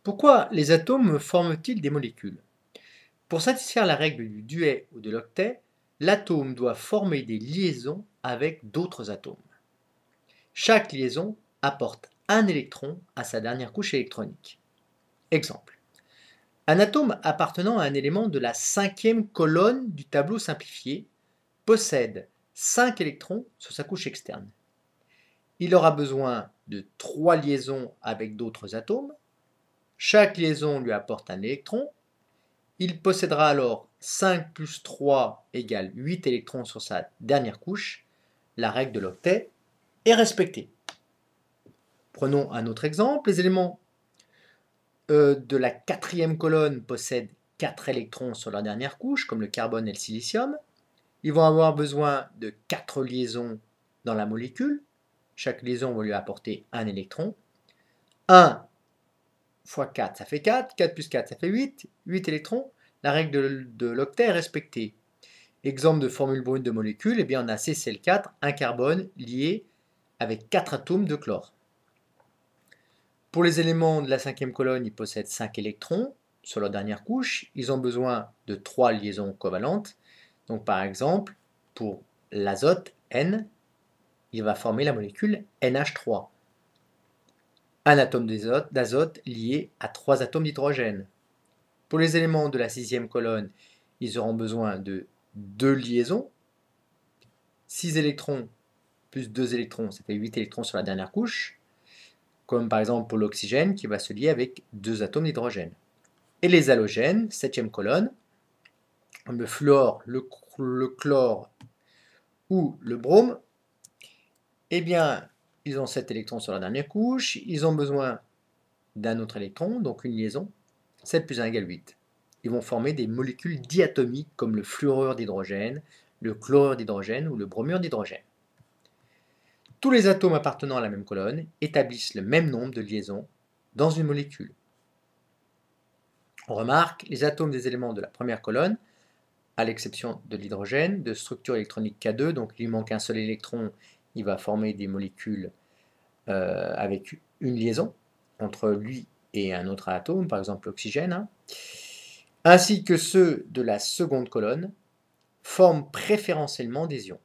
Pourquoi les atomes forment-ils des molécules? Pour satisfaire la règle du duet ou de l'octet, l'atome doit former des liaisons avec d'autres atomes. Chaque liaison apporte un électron à sa dernière couche électronique. Exemple. Un atome appartenant à un élément de la cinquième colonne du tableau simplifié possède 5 électrons sur sa couche externe. Il aura besoin de 3 liaisons avec d'autres atomes. Chaque liaison lui apporte un électron. Il possédera alors 5 plus 3 égale 8 électrons sur sa dernière couche. La règle de l'octet est respectée. Prenons un autre exemple. Les éléments de la quatrième colonne possèdent 4 électrons sur leur dernière couche, comme le carbone et le silicium. Ils vont avoir besoin de 4 liaisons dans la molécule. Chaque liaison va lui apporter un électron. 1 fois 4, ça fait 4. 4 plus 4, ça fait 8. 8 électrons. La règle de l'octet est respectée. Exemple de formule brune de molécule, eh bien on a CCl4, un carbone lié avec 4 atomes de chlore. Pour les éléments de la cinquième colonne, ils possèdent 5 électrons sur leur dernière couche. Ils ont besoin de 3 liaisons covalentes. Donc par exemple, pour l'azote, N, il va former la molécule NH3. Un atome d'azote lié à 3 atomes d'hydrogène. Pour les éléments de la sixième colonne, ils auront besoin de 2 liaisons. 6 électrons plus 2 électrons, ça fait 8 électrons sur la dernière couche. Comme par exemple pour l'oxygène qui va se lier avec 2 atomes d'hydrogène. Et les halogènes, septième colonne, comme le fluor, le chlore ou le brome, eh bien, ils ont 7 électrons sur la dernière couche, ils ont besoin d'un autre électron, donc une liaison, 7 plus 1 égale 8. Ils vont former des molécules diatomiques comme le fluorure d'hydrogène, le chlorure d'hydrogène ou le bromure d'hydrogène. Tous les atomes appartenant à la même colonne établissent le même nombre de liaisons dans une molécule. On remarque les atomes des éléments de la première colonne, à l'exception de l'hydrogène, de structure électronique K2, donc il lui manque un seul électron, il va former des molécules avec une liaison entre lui et un autre atome, par exemple l'oxygène, ainsi que ceux de la seconde colonne, forment préférentiellement des ions.